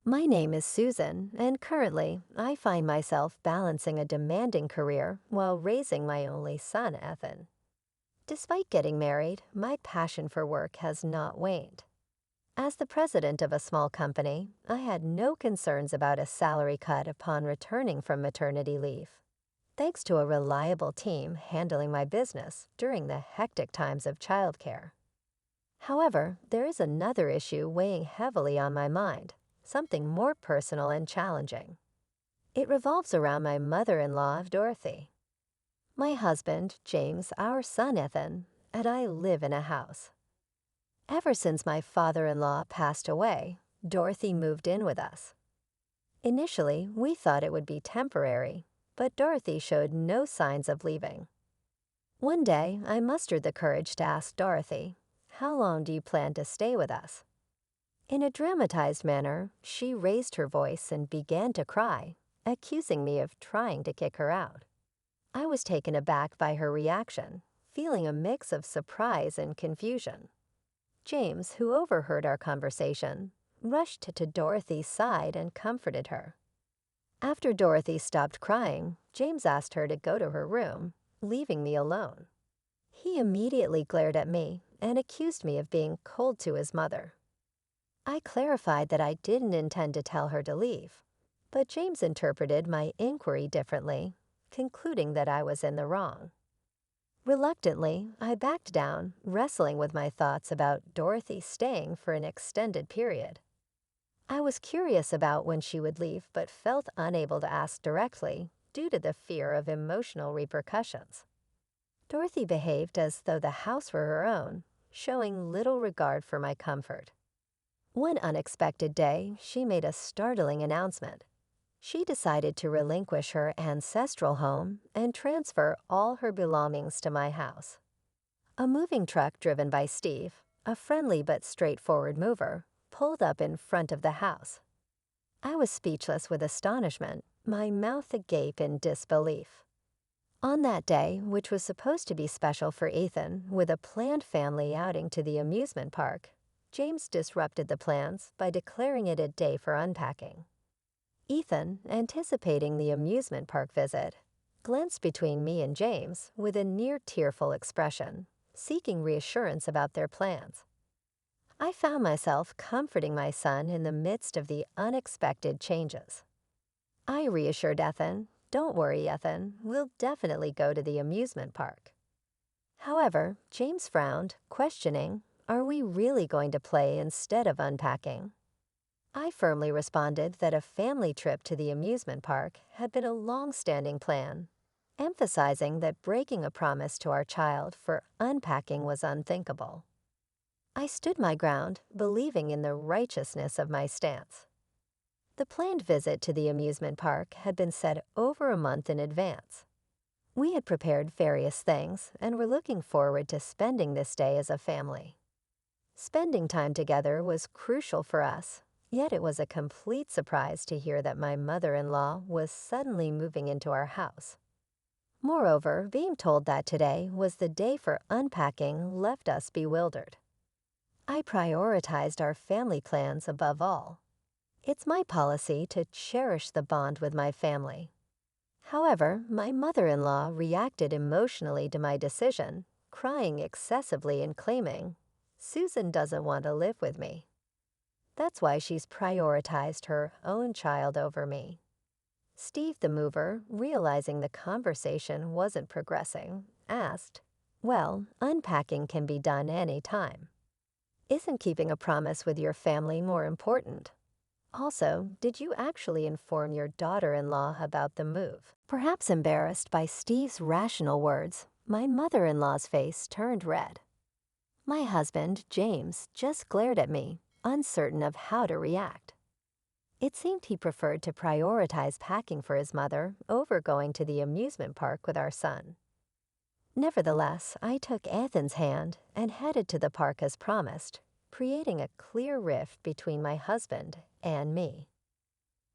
My name is Susan, and currently I find myself balancing a demanding career while raising my only son, Ethan. Despite getting married, my passion for work has not waned. As the president of a small company, I had no concerns about a salary cut upon returning from maternity leave, thanks to a reliable team handling my business during the hectic times of childcare. However, there is another issue weighing heavily on my mind, something more personal and challenging. It revolves around my mother-in-law, Dorothy. My husband, James, our son, Ethan, and I live in a house. Ever since my father-in-law passed away, Dorothy moved in with us. Initially, we thought it would be temporary, but Dorothy showed no signs of leaving. One day, I mustered the courage to ask Dorothy, "How long do you plan to stay with us?" In a dramatized manner, she raised her voice and began to cry, accusing me of trying to kick her out. I was taken aback by her reaction, feeling a mix of surprise and confusion. James, who overheard our conversation, rushed to Dorothy's side and comforted her. After Dorothy stopped crying, James asked her to go to her room, leaving me alone. He immediately glared at me and accused me of being cold to his mother. I clarified that I didn't intend to tell her to leave, but James interpreted my inquiry differently, concluding that I was in the wrong. Reluctantly, I backed down, wrestling with my thoughts about Dorothy staying for an extended period. I was curious about when she would leave, but felt unable to ask directly due to the fear of emotional repercussions. Dorothy behaved as though the house were her own, showing little regard for my comfort. One unexpected day, she made a startling announcement. She decided to relinquish her ancestral home and transfer all her belongings to my house. A moving truck driven by Steve, a friendly but straightforward mover, pulled up in front of the house. I was speechless with astonishment, my mouth agape in disbelief. On that day, which was supposed to be special for Ethan with a planned family outing to the amusement park, James disrupted the plans by declaring it a day for unpacking. Ethan, anticipating the amusement park visit, glanced between me and James with a near-tearful expression, seeking reassurance about their plans. I found myself comforting my son in the midst of the unexpected changes. I reassured Ethan, "Don't worry, Ethan, we'll definitely go to the amusement park." However, James frowned, questioning, "Are we really going to play instead of unpacking?" I firmly responded that a family trip to the amusement park had been a long-standing plan, emphasizing that breaking a promise to our child for unpacking was unthinkable. I stood my ground, believing in the righteousness of my stance. The planned visit to the amusement park had been set over a month in advance. We had prepared various things and were looking forward to spending this day as a family. Spending time together was crucial for us. Yet it was a complete surprise to hear that my mother-in-law was suddenly moving into our house. Moreover, being told that today was the day for unpacking left us bewildered. I prioritized our family plans above all. It's my policy to cherish the bond with my family. However, my mother-in-law reacted emotionally to my decision, crying excessively and claiming, "Susan doesn't want to live with me." That's why she's prioritized her own child over me. Steve the mover, realizing the conversation wasn't progressing, asked, "Well, unpacking can be done any time. Isn't keeping a promise with your family more important? Also, did you actually inform your daughter-in-law about the move?" Perhaps embarrassed by Steve's rational words, my mother-in-law's face turned red. My husband, James, just glared at me, uncertain of how to react. It seemed he preferred to prioritize packing for his mother over going to the amusement park with our son. Nevertheless, I took Ethan's hand and headed to the park as promised, creating a clear rift between my husband and me.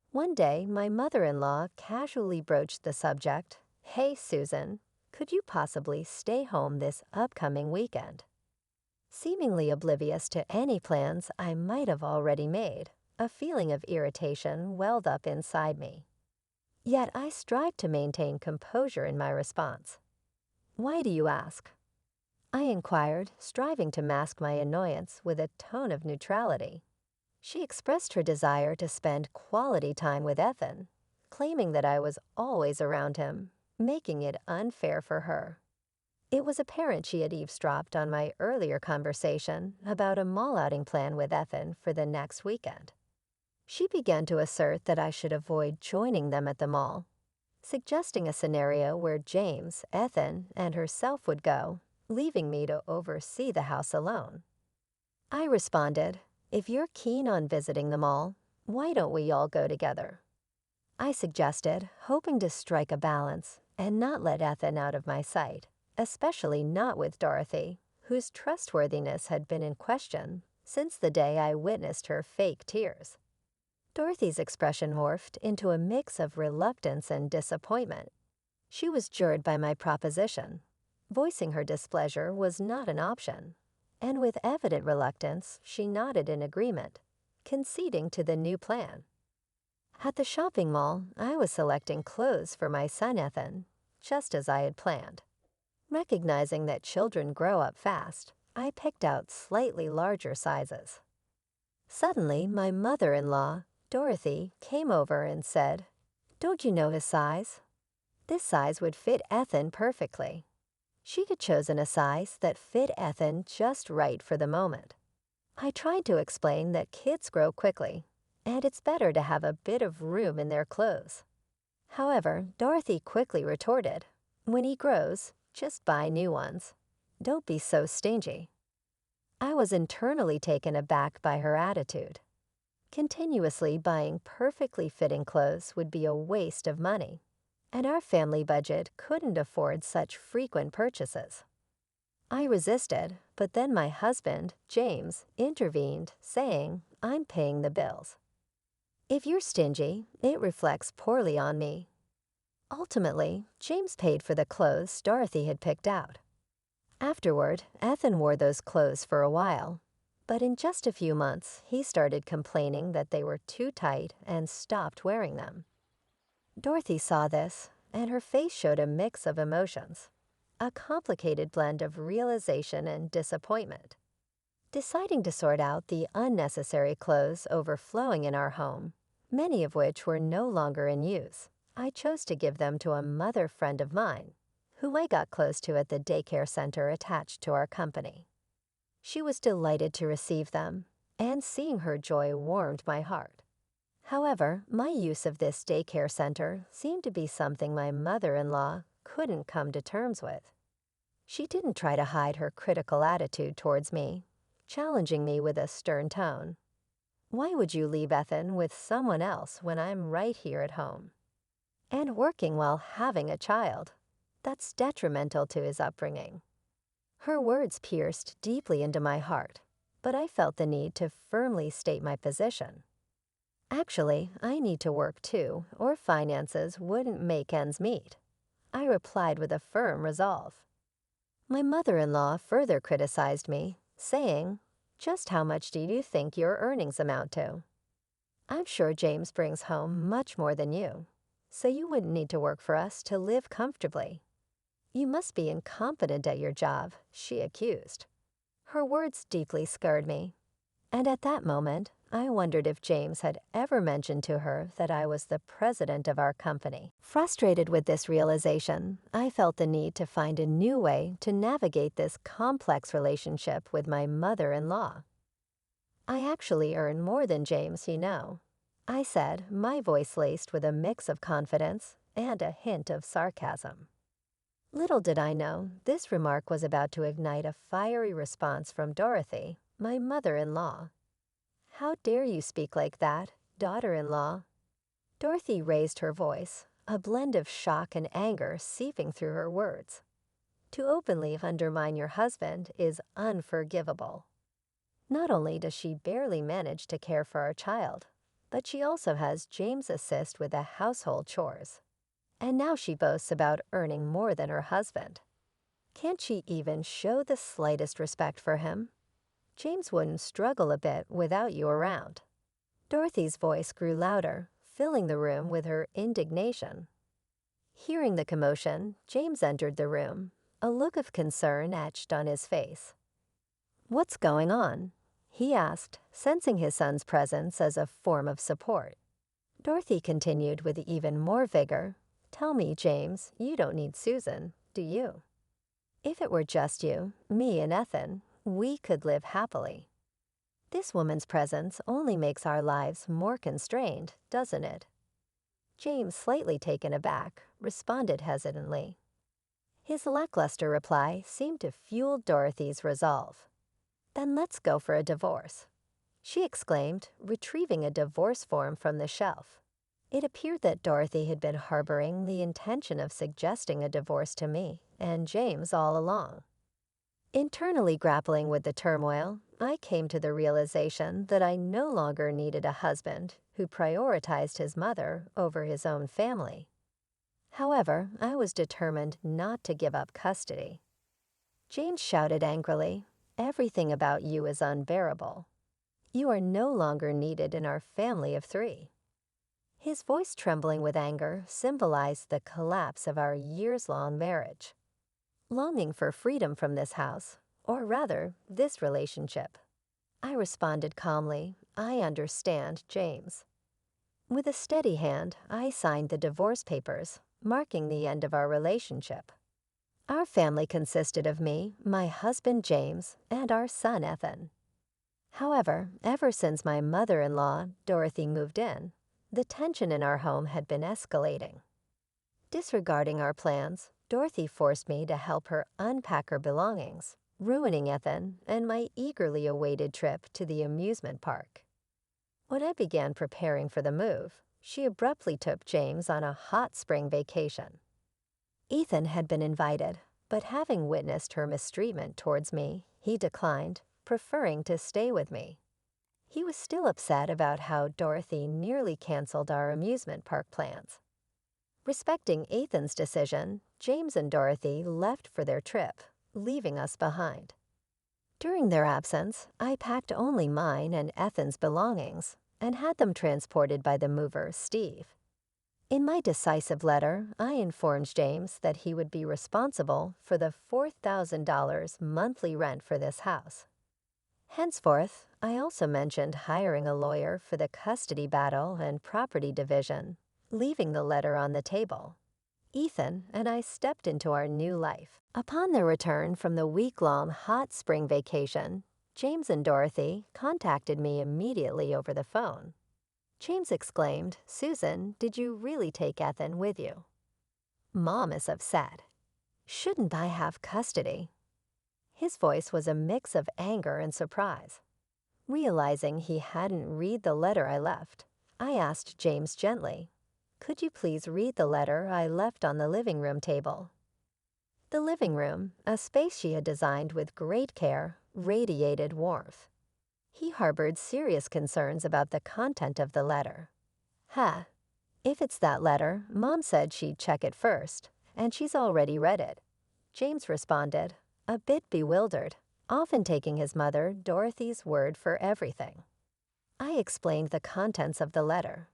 One day, my mother-in-law casually broached the subject, "Hey, Susan, could you possibly stay home this upcoming weekend?" Seemingly oblivious to any plans I might have already made, A feeling of irritation welled up inside me. Yet I strived to maintain composure in my response. "Why do you ask?" I inquired, striving to mask my annoyance with a tone of neutrality. She expressed her desire to spend quality time with Ethan, claiming that I was always around him, making it unfair for her. It was apparent she had eavesdropped on my earlier conversation about a mall outing plan with Ethan for the next weekend. She began to assert that I should avoid joining them at the mall, suggesting a scenario where James, Ethan, and herself would go, leaving me to oversee the house alone. I responded, "If you're keen on visiting the mall, why don't we all go together?" I suggested, hoping to strike a balance and not let Ethan out of my sight, especially not with Dorothy, whose trustworthiness had been in question since the day I witnessed her fake tears. Dorothy's expression morphed into a mix of reluctance and disappointment. She was jarred by my proposition. Voicing her displeasure was not an option, and with evident reluctance, she nodded in agreement, conceding to the new plan. At the shopping mall, I was selecting clothes for my son Ethan, just as I had planned. Recognizing that children grow up fast, I picked out slightly larger sizes. Suddenly, my mother-in-law, Dorothy, came over and said, "Don't you know his size? This size would fit Ethan perfectly." She had chosen a size that fit Ethan just right for the moment. I tried to explain that kids grow quickly, and it's better to have a bit of room in their clothes. However, Dorothy quickly retorted, "When he grows, just buy new ones. Don't be so stingy." I was internally taken aback by her attitude. Continuously buying perfectly fitting clothes would be a waste of money, and our family budget couldn't afford such frequent purchases. I resisted, but then my husband, James, intervened, saying, "I'm paying the bills. If you're stingy, it reflects poorly on me." Ultimately, James paid for the clothes Dorothy had picked out. Afterward, Ethan wore those clothes for a while, but in just a few months, he started complaining that they were too tight and stopped wearing them. Dorothy saw this, and her face showed a mix of emotions, a complicated blend of realization and disappointment. Deciding to sort out the unnecessary clothes overflowing in our home, many of which were no longer in use, I chose to give them to a mother friend of mine, who I got close to at the daycare center attached to our company. She was delighted to receive them, and seeing her joy warmed my heart. However, my use of this daycare center seemed to be something my mother-in-law couldn't come to terms with. She didn't try to hide her critical attitude towards me, challenging me with a stern tone. "Why would you leave Ethan with someone else when I'm right here at home? And working while having a child. That's detrimental to his upbringing." Her words pierced deeply into my heart, but I felt the need to firmly state my position. "Actually, I need to work too, or finances wouldn't make ends meet," I replied with a firm resolve. My mother-in-law further criticized me, saying, "Just how much do you think your earnings amount to? I'm sure James brings home much more than you, so you wouldn't need to work for us to live comfortably. You must be incompetent at your job," she accused. Her words deeply scarred me, and at that moment, I wondered if James had ever mentioned to her that I was the president of our company. Frustrated with this realization, I felt the need to find a new way to navigate this complex relationship with my mother-in-law. "I actually earn more than James, you know," I said, my voice laced with a mix of confidence and a hint of sarcasm. Little did I know, this remark was about to ignite a fiery response from Dorothy, my mother-in-law. "How dare you speak like that, daughter-in-law?" Dorothy raised her voice, a blend of shock and anger seeping through her words. "To openly undermine your husband is unforgivable. Not only does she barely manage to care for our child, but she also has James assist with the household chores. And now she boasts about earning more than her husband. Can't she even show the slightest respect for him? James wouldn't struggle a bit without you around. Dorothy's voice grew louder, filling the room with her indignation. Hearing the commotion, James entered the room, a look of concern etched on his face. "What's going on?" he asked, sensing his son's presence as a form of support. Dorothy continued with even more vigor. "Tell me, James, you don't need Susan, do you? If it were just you, me and Ethan, we could live happily. This woman's presence only makes our lives more constrained, doesn't it?" James, slightly taken aback, responded hesitantly. His lackluster reply seemed to fuel Dorothy's resolve. "Then let's go for a divorce," she exclaimed, retrieving a divorce form from the shelf. It appeared that Dorothy had been harboring the intention of suggesting a divorce to me and James all along. Internally grappling with the turmoil, I came to the realization that I no longer needed a husband who prioritized his mother over his own family. However, I was determined not to give up custody. James shouted angrily, "Everything about you is unbearable. You are no longer needed in our family of 3. His voice, trembling with anger, symbolized the collapse of our years-long marriage. Longing for freedom from this house, or rather, this relationship, I responded calmly, "I understand, James." With a steady hand, I signed the divorce papers, marking the end of our relationship. Our family consisted of me, my husband James, and our son Ethan. However, ever since my mother-in-law, Dorothy, moved in, the tension in our home had been escalating. Disregarding our plans, Dorothy forced me to help her unpack her belongings, ruining Ethan and my eagerly awaited trip to the amusement park. When I began preparing for the move, she abruptly took James on a hot spring vacation. Ethan had been invited, but having witnessed her mistreatment towards me, he declined, preferring to stay with me. He was still upset about how Dorothy nearly canceled our amusement park plans. Respecting Ethan's decision, James and Dorothy left for their trip, leaving us behind. During their absence, I packed only mine and Ethan's belongings and had them transported by the mover, Steve. In my decisive letter, I informed James that he would be responsible for the $4,000 monthly rent for this house. Henceforth, I also mentioned hiring a lawyer for the custody battle and property division, leaving the letter on the table. Ethan and I stepped into our new life. Upon their return from the week-long hot spring vacation, James and Dorothy contacted me immediately over the phone. James exclaimed, "Susan, did you really take Ethan with you? Mom is upset. Shouldn't I have custody?" His voice was a mix of anger and surprise. Realizing he hadn't read the letter I left, I asked James gently, "Could you please read the letter I left on the living room table?" The living room, a space she had designed with great care, radiated warmth. He harbored serious concerns about the content of the letter. "Huh. If it's that letter, Mom said she'd check it first, and she's already read it," James responded, a bit bewildered, often taking his mother, Dorothy's, word for everything. I explained the contents of the letter.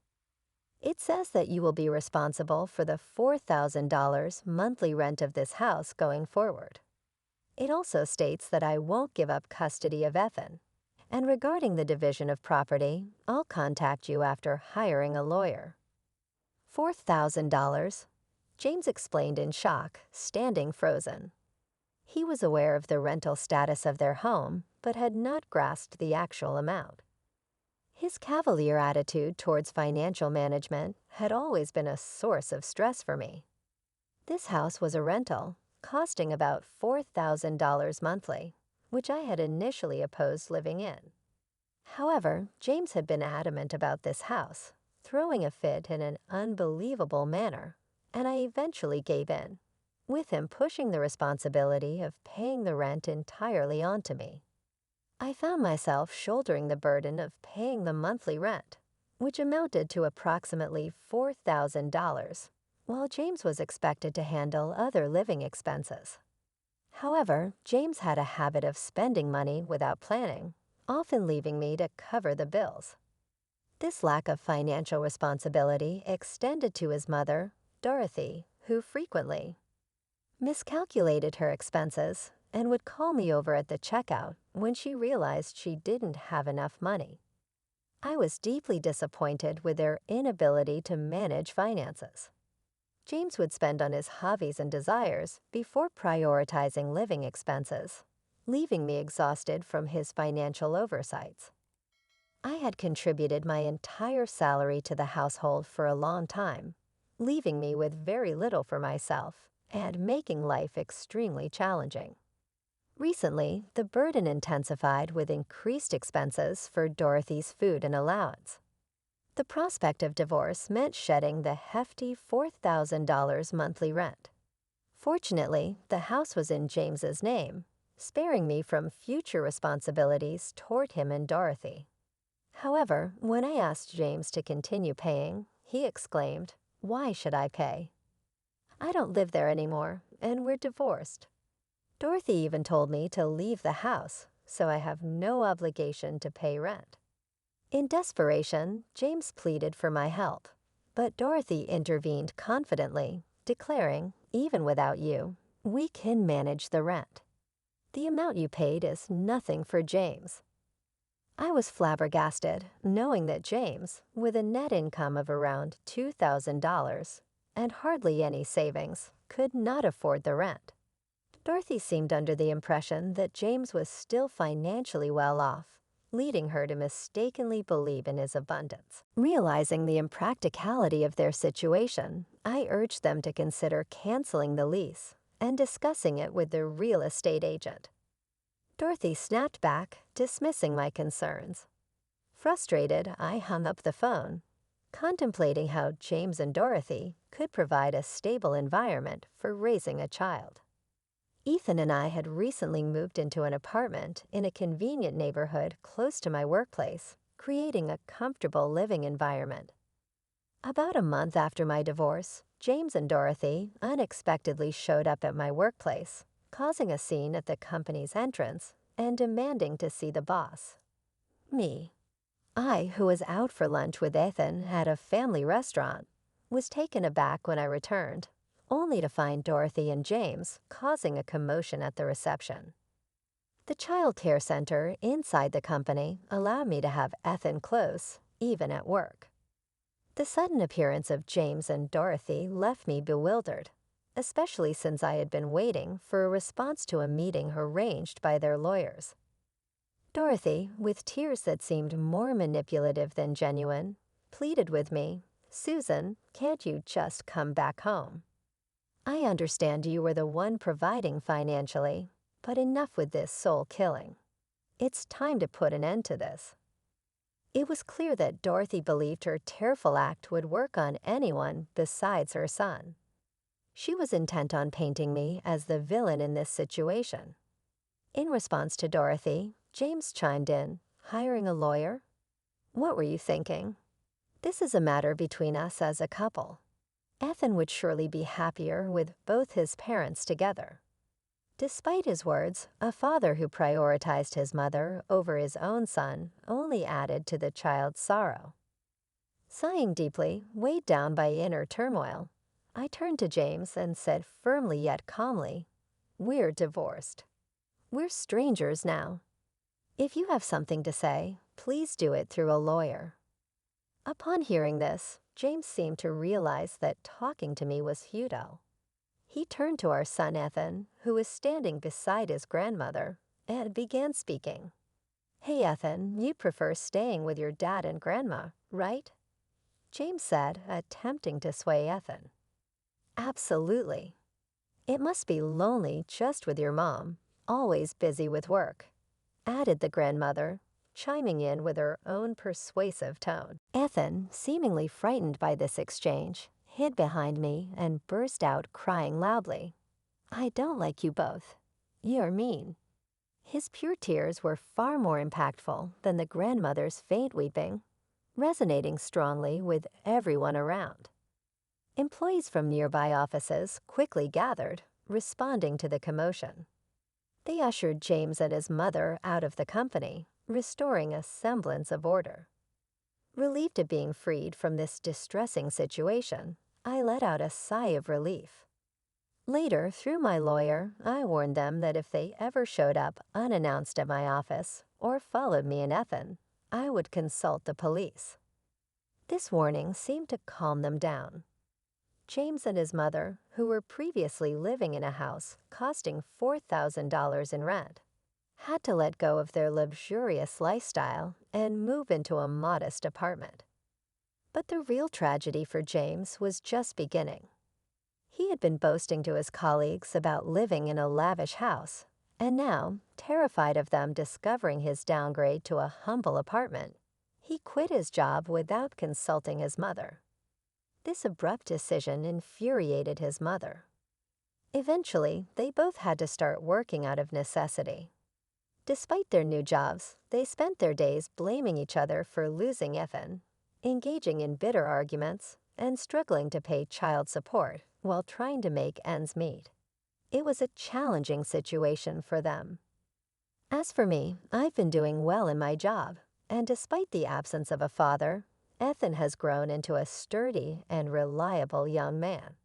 "It says that you will be responsible for the $4,000 monthly rent of this house going forward. It also states that I won't give up custody of Ethan. And regarding the division of property, I'll contact you after hiring a lawyer." $4,000, James explained in shock, standing frozen. He was aware of the rental status of their home, but had not grasped the actual amount. His cavalier attitude towards financial management had always been a source of stress for me. This house was a rental, costing about $4,000 monthly, which I had initially opposed living in. However, James had been adamant about this house, throwing a fit in an unbelievable manner, and I eventually gave in, with him pushing the responsibility of paying the rent entirely onto me. I found myself shouldering the burden of paying the monthly rent, which amounted to approximately $4,000, while James was expected to handle other living expenses. However, James had a habit of spending money without planning, often leaving me to cover the bills. This lack of financial responsibility extended to his mother, Dorothy, who frequently miscalculated her expenses and would call me over at the checkout when she realized she didn't have enough money. I was deeply disappointed with their inability to manage finances. James would spend on his hobbies and desires before prioritizing living expenses, leaving me exhausted from his financial oversights. I had contributed my entire salary to the household for a long time, leaving me with very little for myself and making life extremely challenging. Recently, the burden intensified with increased expenses for Dorothy's food and allowance. The prospect of divorce meant shedding the hefty $4,000 monthly rent. Fortunately, the house was in James's name, sparing me from future responsibilities toward him and Dorothy. However, when I asked James to continue paying, he exclaimed, "Why should I pay? I don't live there anymore, and we're divorced." Dorothy even told me to leave the house, so I have no obligation to pay rent. In desperation, James pleaded for my help, but Dorothy intervened confidently, declaring, "Even without you, we can manage the rent. The amount you paid is nothing for James." I was flabbergasted, knowing that James, with a net income of around $2,000 and hardly any savings, could not afford the rent. Dorothy seemed under the impression that James was still financially well off, leading her to mistakenly believe in his abundance. Realizing the impracticality of their situation, I urged them to consider canceling the lease and discussing it with their real estate agent. Dorothy snapped back, dismissing my concerns. Frustrated, I hung up the phone, contemplating how James and Dorothy could provide a stable environment for raising a child. Ethan and I had recently moved into an apartment in a convenient neighborhood close to my workplace, creating a comfortable living environment. About a month after my divorce, James and Dorothy unexpectedly showed up at my workplace, causing a scene at the company's entrance and demanding to see the boss. Me. I, who was out for lunch with Ethan at a family restaurant, was taken aback when I returned, only to find Dorothy and James causing a commotion at the reception. The child care center inside the company allowed me to have Ethan close, even at work. The sudden appearance of James and Dorothy left me bewildered, especially since I had been waiting for a response to a meeting arranged by their lawyers. Dorothy, with tears that seemed more manipulative than genuine, pleaded with me, "Susan, can't you just come back home? I understand you were the one providing financially, but enough with this soul killing. It's time to put an end to this." It was clear that Dorothy believed her tearful act would work on anyone besides her son. She was intent on painting me as the villain in this situation. In response to Dorothy, James chimed in, "Hiring a lawyer? What were you thinking? This is a matter between us as a couple. Ethan would surely be happier with both his parents together." Despite his words, a father who prioritized his mother over his own son only added to the child's sorrow. Sighing deeply, weighed down by inner turmoil, I turned to James and said firmly yet calmly, "We're divorced. We're strangers now. If you have something to say, please do it through a lawyer." Upon hearing this, James seemed to realize that talking to me was futile. He turned to our son Ethan, who was standing beside his grandmother, and began speaking. "Hey Ethan, you prefer staying with your dad and grandma, right?" James said, attempting to sway Ethan. "Absolutely. It must be lonely just with your mom, always busy with work," added the grandmother, chiming in with her own persuasive tone. Ethan, seemingly frightened by this exchange, hid behind me and burst out crying loudly. "I don't like you both. You're mean." His pure tears were far more impactful than the grandmother's faint weeping, resonating strongly with everyone around. Employees from nearby offices quickly gathered, responding to the commotion. They ushered James and his mother out of the company, restoring a semblance of order. Relieved at being freed from this distressing situation, I let out a sigh of relief. Later, through my lawyer, I warned them that if they ever showed up unannounced at my office or followed me and Ethan, I would consult the police. This warning seemed to calm them down. James and his mother, who were previously living in a house costing $4,000 in rent, had to let go of their luxurious lifestyle and move into a modest apartment. But the real tragedy for James was just beginning. He had been boasting to his colleagues about living in a lavish house, and now, terrified of them discovering his downgrade to a humble apartment, he quit his job without consulting his mother. This abrupt decision infuriated his mother. Eventually, they both had to start working out of necessity. Despite their new jobs, they spent their days blaming each other for losing Ethan, engaging in bitter arguments, and struggling to pay child support while trying to make ends meet. It was a challenging situation for them. As for me, I've been doing well in my job, and despite the absence of a father, Ethan has grown into a sturdy and reliable young man.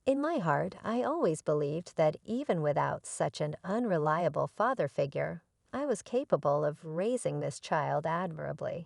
In my heart, I always believed that even without such an unreliable father figure, I was capable of raising this child admirably.